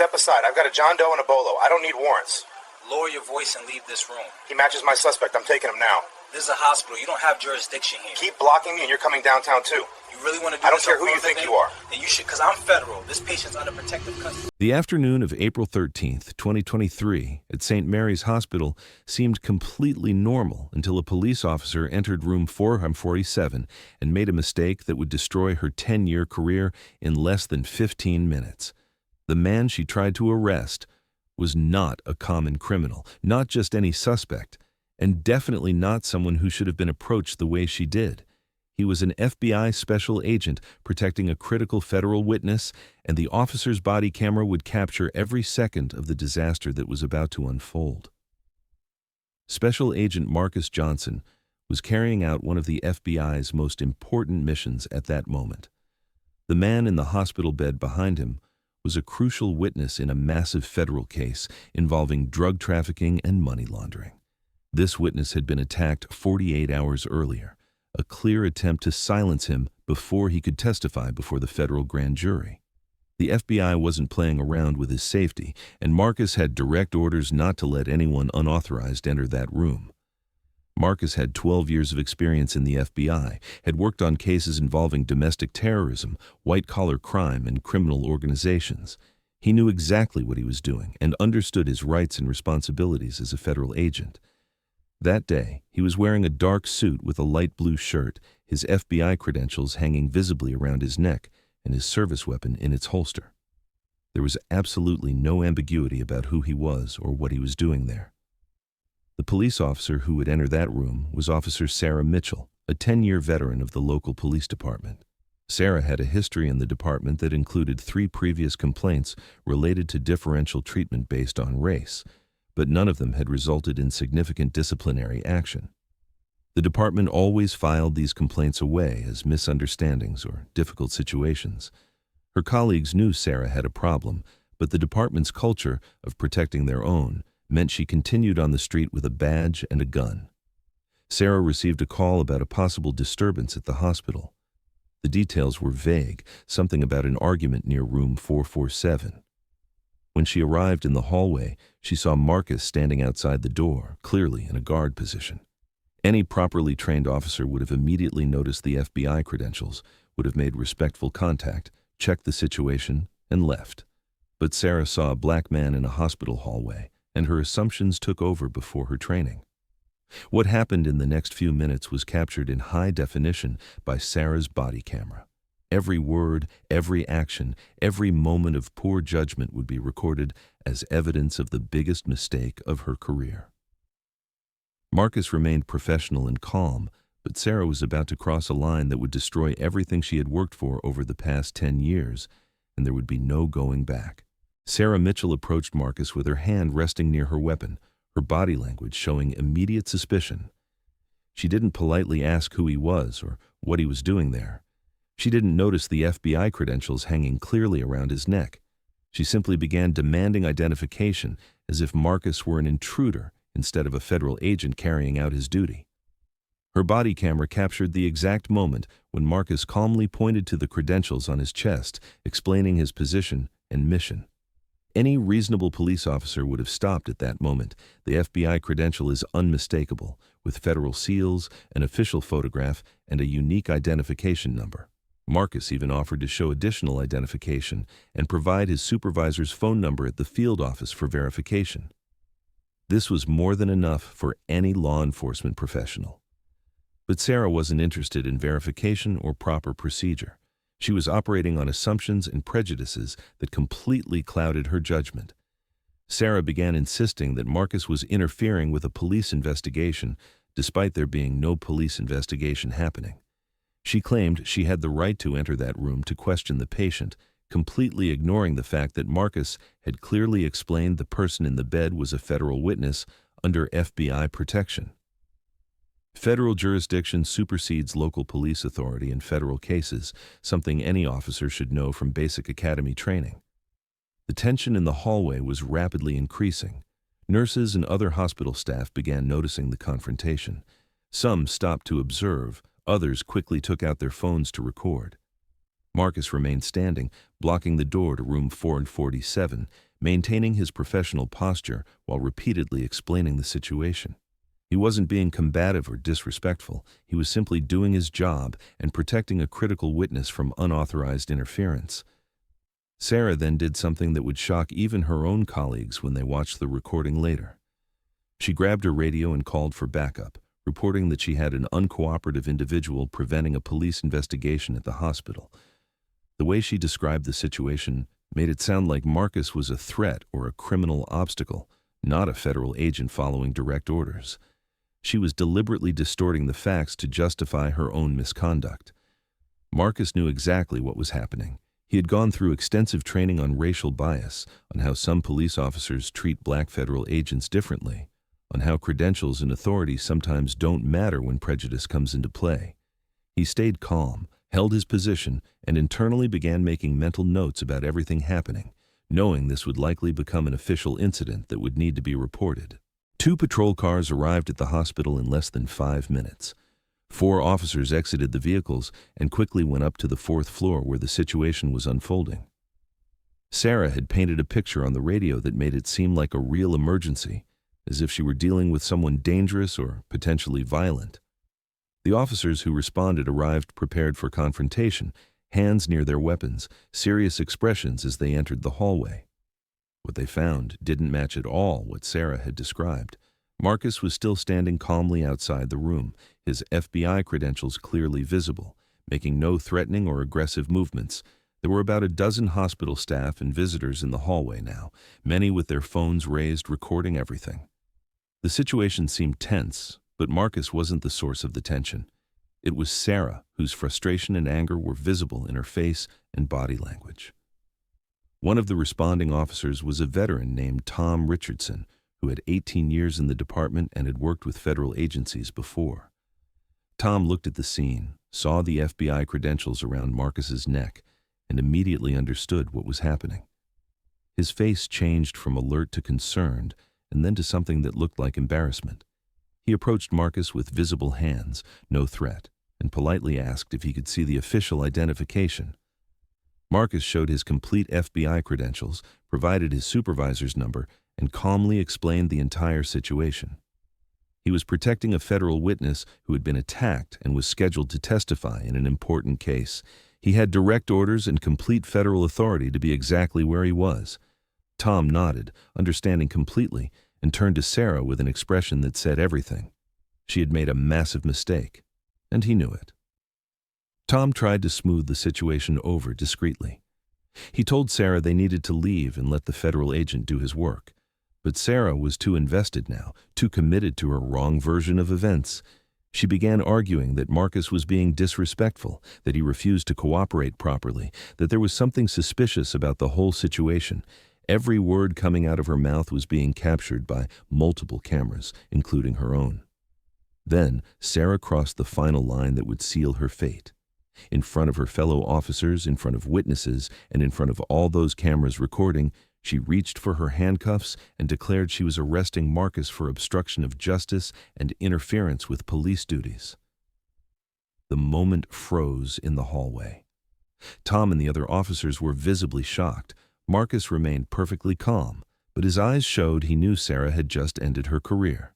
Step aside. I've got a John Doe and a Bolo. I don't need warrants. Lower your voice and leave this room. He matches my suspect. I'm taking him now. This is a hospital. You don't have jurisdiction here. Keep blocking me and you're coming downtown too. You really want to do I don't this care who you think you are. Then you should, because I'm federal. This patient's under protective custody. The afternoon of April 13th, 2023, at St. Mary's Hospital seemed completely normal until a police officer entered room 447 and made a mistake that would destroy her 10-year career in less than 15 minutes. The man she tried to arrest was not a common criminal, not just any suspect, and definitely not someone who should have been approached the way she did. He was an FBI special agent protecting a critical federal witness, and the officer's body camera would capture every second of the disaster that was about to unfold. Special Agent Marcus Johnson was carrying out one of the FBI's most important missions at that moment. The man in the hospital bed behind him was a crucial witness in a massive federal case involving drug trafficking and money laundering. This witness had been attacked 48 hours earlier, a clear attempt to silence him before he could testify before the federal grand jury. The FBI wasn't playing around with his safety, and Marcus had direct orders not to let anyone unauthorized enter that room. Marcus had 12 years of experience in the FBI, had worked on cases involving domestic terrorism, white-collar crime, and criminal organizations. He knew exactly what he was doing and understood his rights and responsibilities as a federal agent. That day, he was wearing a dark suit with a light blue shirt, his FBI credentials hanging visibly around his neck, and his service weapon in its holster. There was absolutely no ambiguity about who he was or what he was doing there. The police officer who would enter that room was Officer Sarah Mitchell, a 10-year veteran of the local police department. Sarah had a history in the department that included 3 previous complaints related to differential treatment based on race, but none of them had resulted in significant disciplinary action. The department always filed these complaints away as misunderstandings or difficult situations. Her colleagues knew Sarah had a problem, but the department's culture of protecting their own meant she continued on the street with a badge and a gun. Sarah received a call about a possible disturbance at the hospital. The details were vague, something about an argument near room 447. When she arrived in the hallway, she saw Marcus standing outside the door, clearly in a guard position. Any properly trained officer would have immediately noticed the FBI credentials, would have made respectful contact, checked the situation, and left. But Sarah saw a black man in a hospital hallway, and her assumptions took over before her training. What happened in the next few minutes was captured in high definition by Sarah's body camera. Every word, every action, every moment of poor judgment would be recorded as evidence of the biggest mistake of her career. Marcus remained professional and calm, but Sarah was about to cross a line that would destroy everything she had worked for over the past 10 years, and there would be no going back. Sarah Mitchell approached Marcus with her hand resting near her weapon, her body language showing immediate suspicion. She didn't politely ask who he was or what he was doing there. She didn't notice the FBI credentials hanging clearly around his neck. She simply began demanding identification as if Marcus were an intruder instead of a federal agent carrying out his duty. Her body camera captured the exact moment when Marcus calmly pointed to the credentials on his chest, explaining his position and mission. Any reasonable police officer would have stopped at that moment. The FBI credential is unmistakable, with federal seals, an official photograph, and a unique identification number. Marcus even offered to show additional identification and provide his supervisor's phone number at the field office for verification. This was more than enough for any law enforcement professional. But Sarah wasn't interested in verification or proper procedure. She was operating on assumptions and prejudices that completely clouded her judgment. Sarah began insisting that Marcus was interfering with a police investigation, despite there being no police investigation happening. She claimed she had the right to enter that room to question the patient, completely ignoring the fact that Marcus had clearly explained the person in the bed was a federal witness under FBI protection. Federal jurisdiction supersedes local police authority in federal cases, something any officer should know from basic academy training. The tension in the hallway was rapidly increasing. Nurses and other hospital staff began noticing the confrontation. Some stopped to observe, others quickly took out their phones to record. Marcus remained standing, blocking the door to room 447, maintaining his professional posture while repeatedly explaining the situation. He wasn't being combative or disrespectful. He was simply doing his job and protecting a critical witness from unauthorized interference. Sarah then did something that would shock even her own colleagues when they watched the recording later. She grabbed her radio and called for backup, reporting that she had an uncooperative individual preventing a police investigation at the hospital. The way she described the situation made it sound like Marcus was a threat or a criminal obstacle, not a federal agent following direct orders. She was deliberately distorting the facts to justify her own misconduct. Marcus knew exactly what was happening. He had gone through extensive training on racial bias, on how some police officers treat black federal agents differently, on how credentials and authority sometimes don't matter when prejudice comes into play. He stayed calm, held his position, and internally began making mental notes about everything happening, knowing this would likely become an official incident that would need to be reported. 2 patrol cars arrived at the hospital in less than 5 minutes. 4 officers exited the vehicles and quickly went up to the 4th floor where the situation was unfolding. Sarah had painted a picture on the radio that made it seem like a real emergency, as if she were dealing with someone dangerous or potentially violent. The officers who responded arrived prepared for confrontation, hands near their weapons, serious expressions as they entered the hallway. What they found didn't match at all what Sarah had described. Marcus was still standing calmly outside the room, his FBI credentials clearly visible, making no threatening or aggressive movements. There were about a dozen hospital staff and visitors in the hallway now, many with their phones raised recording everything. The situation seemed tense, but Marcus wasn't the source of the tension. It was Sarah, whose frustration and anger were visible in her face and body language. One of the responding officers was a veteran named Tom Richardson, who had 18 years in the department and had worked with federal agencies before. Tom looked at the scene, saw the FBI credentials around Marcus's neck, and immediately understood what was happening. His face changed from alert to concerned, and then to something that looked like embarrassment. He approached Marcus with visible hands, no threat, and politely asked if he could see the official identification. Marcus showed his complete FBI credentials, provided his supervisor's number, and calmly explained the entire situation. He was protecting a federal witness who had been attacked and was scheduled to testify in an important case. He had direct orders and complete federal authority to be exactly where he was. Tom nodded, understanding completely, and turned to Sarah with an expression that said everything. She had made a massive mistake, and he knew it. Tom tried to smooth the situation over discreetly. He told Sarah they needed to leave and let the federal agent do his work. But Sarah was too invested now, too committed to her wrong version of events. She began arguing that Marcus was being disrespectful, that he refused to cooperate properly, that there was something suspicious about the whole situation. Every word coming out of her mouth was being captured by multiple cameras, including her own. Then Sarah crossed the final line that would seal her fate. In front of her fellow officers, in front of witnesses, and in front of all those cameras recording, she reached for her handcuffs and declared she was arresting Marcus for obstruction of justice and interference with police duties. The moment froze in the hallway. Tom and the other officers were visibly shocked. Marcus remained perfectly calm, but his eyes showed he knew Sarah had just ended her career.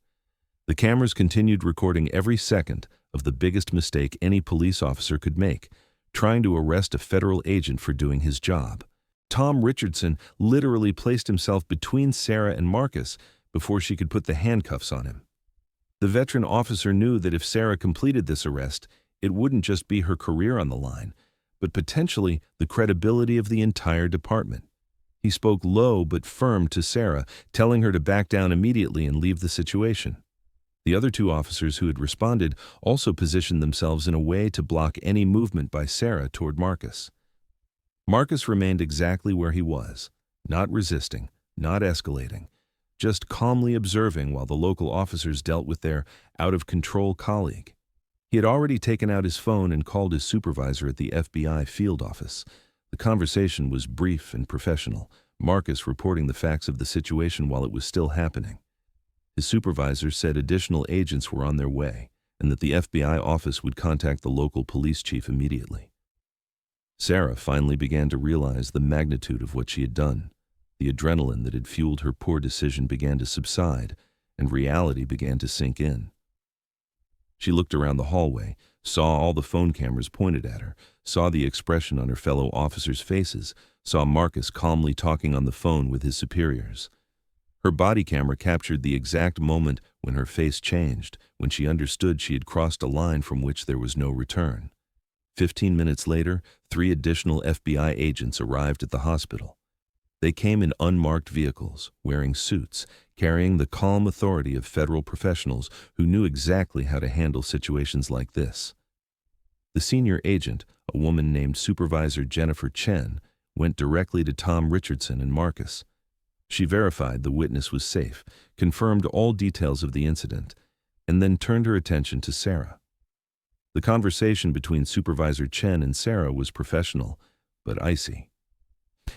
The cameras continued recording every second of the biggest mistake any police officer could make, trying to arrest a federal agent for doing his job. Tom Richardson literally placed himself between Sarah and Marcus before she could put the handcuffs on him. The veteran officer knew that if Sarah completed this arrest, it wouldn't just be her career on the line, but potentially the credibility of the entire department. He spoke low but firm to Sarah, telling her to back down immediately and leave the situation. The other 2 officers who had responded also positioned themselves in a way to block any movement by Sarah toward Marcus. Marcus remained exactly where he was, not resisting, not escalating, just calmly observing while the local officers dealt with their out-of-control colleague. He had already taken out his phone and called his supervisor at the FBI field office. The conversation was brief and professional, Marcus reporting the facts of the situation while it was still happening. His supervisor said additional agents were on their way and that the FBI office would contact the local police chief immediately. Sarah finally began to realize the magnitude of what she had done. The adrenaline that had fueled her poor decision began to subside, and reality began to sink in. She looked around the hallway, saw all the phone cameras pointed at her, saw the expression on her fellow officers' faces, saw Marcus calmly talking on the phone with his superiors. Her body camera captured the exact moment when her face changed, when she understood she had crossed a line from which there was no return. 15 minutes later, 3 additional FBI agents arrived at the hospital. They came in unmarked vehicles, wearing suits, carrying the calm authority of federal professionals who knew exactly how to handle situations like this. The senior agent, a woman named Supervisor Jennifer Chen, went directly to Tom Richardson and Marcus. She verified the witness was safe, confirmed all details of the incident, and then turned her attention to Sarah. The conversation between Supervisor Chen and Sarah was professional, but icy.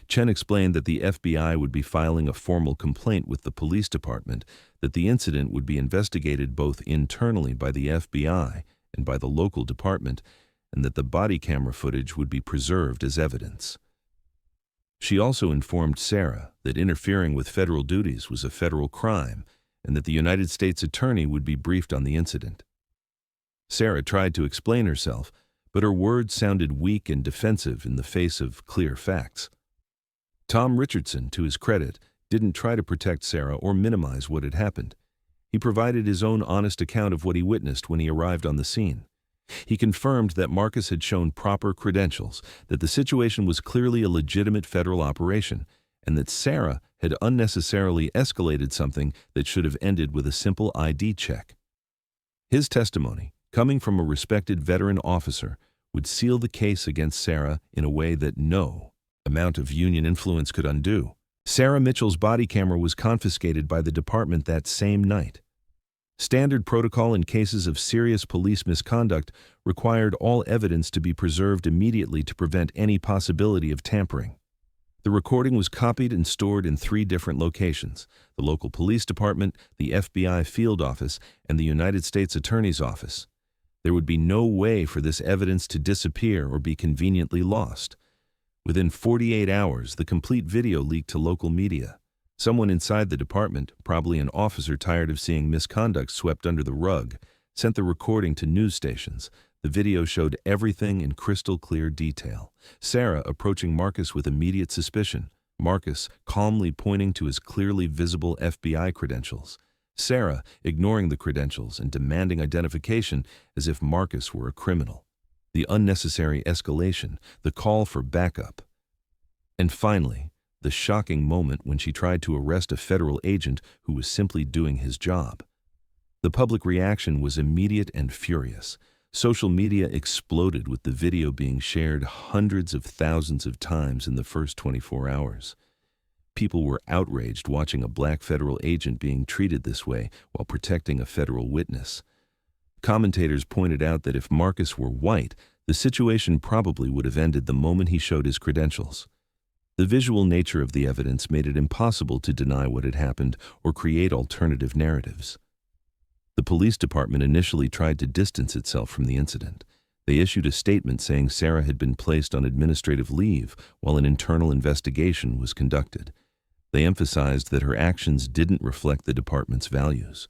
Chen explained that the FBI would be filing a formal complaint with the police department, that the incident would be investigated both internally by the FBI and by the local department, and that the body camera footage would be preserved as evidence. She also informed Sarah that interfering with federal duties was a federal crime and that the United States Attorney would be briefed on the incident. Sarah tried to explain herself, but her words sounded weak and defensive in the face of clear facts. Tom Richardson, to his credit, didn't try to protect Sarah or minimize what had happened. He provided his own honest account of what he witnessed when he arrived on the scene. He confirmed that Marcus had shown proper credentials, that the situation was clearly a legitimate federal operation, and that Sarah had unnecessarily escalated something that should have ended with a simple ID check. His testimony, coming from a respected veteran officer, would seal the case against Sarah in a way that no amount of union influence could undo. Sarah Mitchell's body camera was confiscated by the department that same night. Standard protocol in cases of serious police misconduct required all evidence to be preserved immediately to prevent any possibility of tampering. The recording was copied and stored in 3 different locations: the local police department, the FBI field office, and the United States Attorney's office. There would be no way for this evidence to disappear or be conveniently lost. Within 48 hours, the complete video leaked to local media. Someone inside the department, probably an officer tired of seeing misconduct swept under the rug, sent the recording to news stations. The video showed everything in crystal clear detail. Sarah approaching Marcus with immediate suspicion, Marcus calmly pointing to his clearly visible FBI credentials, Sarah ignoring the credentials and demanding identification as if Marcus were a criminal. The unnecessary escalation, the call for backup. And finally, the shocking moment when she tried to arrest a federal agent who was simply doing his job. The public reaction was immediate and furious. Social media exploded with the video being shared hundreds of thousands of times in the first 24 hours. People were outraged watching a black federal agent being treated this way while protecting a federal witness. Commentators pointed out that if Marcus were white, the situation probably would have ended the moment he showed his credentials. The visual nature of the evidence made it impossible to deny what had happened or create alternative narratives. The police department initially tried to distance itself from the incident. They issued a statement saying Sarah had been placed on administrative leave while an internal investigation was conducted. They emphasized that her actions didn't reflect the department's values.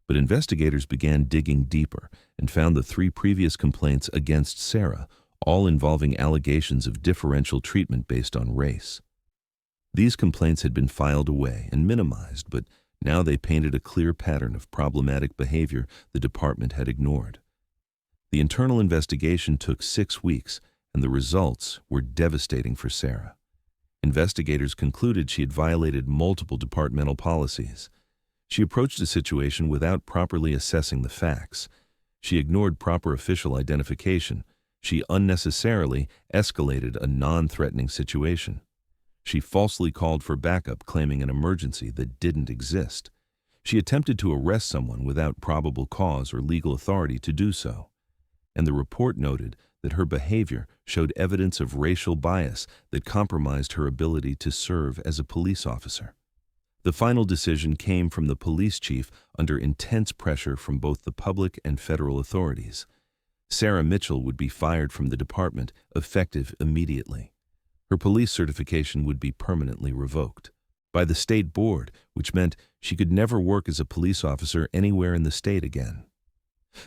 But investigators began digging deeper and found the 3 previous complaints against Sarah, all involving allegations of differential treatment based on race. These complaints had been filed away and minimized, but now they painted a clear pattern of problematic behavior the department had ignored. The internal investigation took 6 weeks, and the results were devastating for Sarah. Investigators concluded she had violated multiple departmental policies. She approached the situation without properly assessing the facts. She ignored proper official identification. She unnecessarily escalated a non-threatening situation. She falsely called for backup, claiming an emergency that didn't exist. She attempted to arrest someone without probable cause or legal authority to do so. And the report noted that her behavior showed evidence of racial bias that compromised her ability to serve as a police officer. The final decision came from the police chief under intense pressure from both the public and federal authorities. Sarah Mitchell would be fired from the department, effective immediately. Her police certification would be permanently revoked by the state board, which meant she could never work as a police officer anywhere in the state again.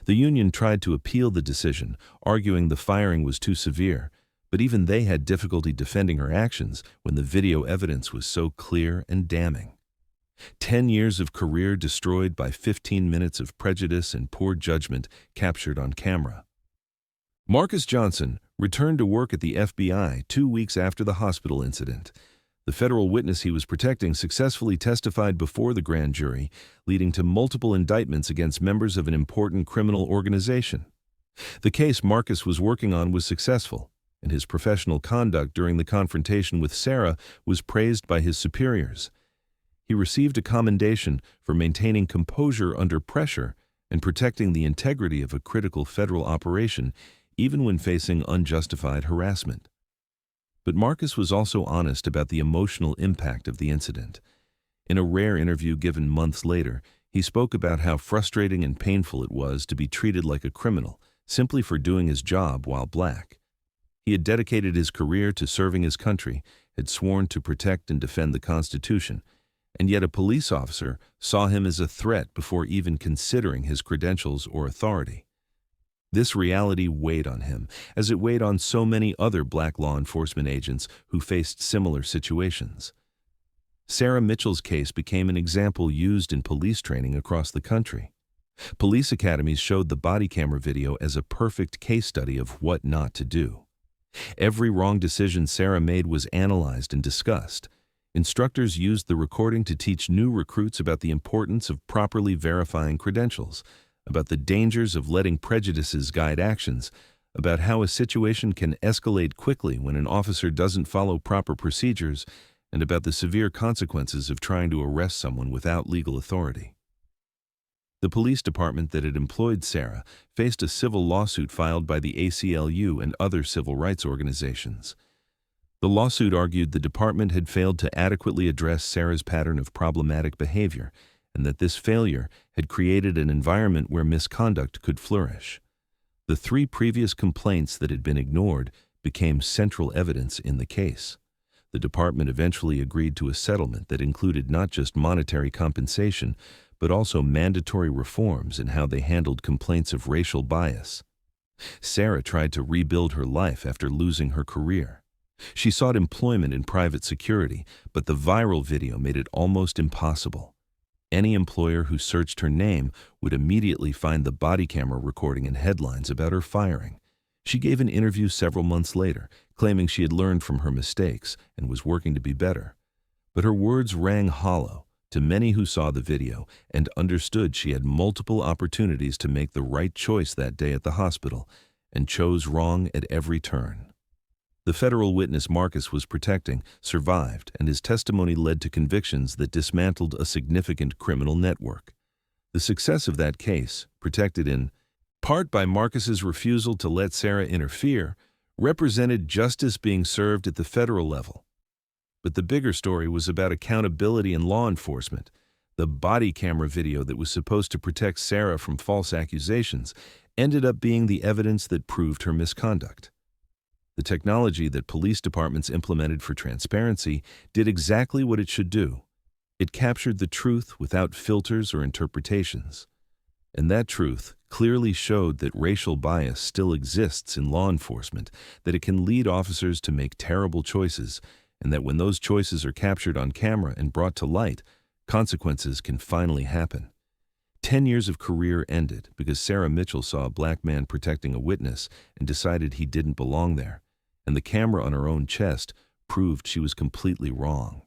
The union tried to appeal the decision, arguing the firing was too severe, but even they had difficulty defending her actions when the video evidence was so clear and damning. 10 years of career destroyed by 15 minutes of prejudice and poor judgment captured on camera. Marcus Johnson returned to work at the FBI 2 weeks after the hospital incident. The federal witness he was protecting successfully testified before the grand jury, leading to multiple indictments against members of an important criminal organization. The case Marcus was working on was successful, and his professional conduct during the confrontation with Sarah was praised by his superiors. He received a commendation for maintaining composure under pressure and protecting the integrity of a critical federal operation, even when facing unjustified harassment. But Marcus was also honest about the emotional impact of the incident. In a rare interview given months later, he spoke about how frustrating and painful it was to be treated like a criminal, simply for doing his job while black. He had dedicated his career to serving his country, had sworn to protect and defend the Constitution, and yet a police officer saw him as a threat before even considering his credentials or authority. This reality weighed on him, as it weighed on so many other black law enforcement agents who faced similar situations. Sarah Mitchell's case became an example used in police training across the country. Police academies showed the body camera video as a perfect case study of what not to do. Every wrong decision Sarah made was analyzed and discussed. Instructors used the recording to teach new recruits about the importance of properly verifying credentials, about the dangers of letting prejudices guide actions, about how a situation can escalate quickly when an officer doesn't follow proper procedures, and about the severe consequences of trying to arrest someone without legal authority. The police department that had employed Sarah faced a civil lawsuit filed by the ACLU and other civil rights organizations. The lawsuit argued the department had failed to adequately address Sarah's pattern of problematic behavior, and that this failure had created an environment where misconduct could flourish. The 3 previous complaints that had been ignored became central evidence in the case. The department eventually agreed to a settlement that included not just monetary compensation, but also mandatory reforms in how they handled complaints of racial bias. Sarah tried to rebuild her life after losing her career. She sought employment in private security, but the viral video made it almost impossible. Any employer who searched her name would immediately find the body camera recording and headlines about her firing. She gave an interview several months later, claiming she had learned from her mistakes and was working to be better. But her words rang hollow to many who saw the video and understood she had multiple opportunities to make the right choice that day at the hospital, and chose wrong at every turn. The federal witness Marcus was protecting survived, and his testimony led to convictions that dismantled a significant criminal network. The success of that case, protected in part by Marcus's refusal to let Sarah interfere, represented justice being served at the federal level. But the bigger story was about accountability in law enforcement. The body camera video that was supposed to protect Sarah from false accusations ended up being the evidence that proved her misconduct. The technology that police departments implemented for transparency did exactly what it should do. It captured the truth without filters or interpretations. And that truth clearly showed that racial bias still exists in law enforcement, that it can lead officers to make terrible choices, and that when those choices are captured on camera and brought to light, consequences can finally happen. 10 years of career ended because Sarah Mitchell saw a black man protecting a witness and decided he didn't belong there, and the camera on her own chest proved she was completely wrong.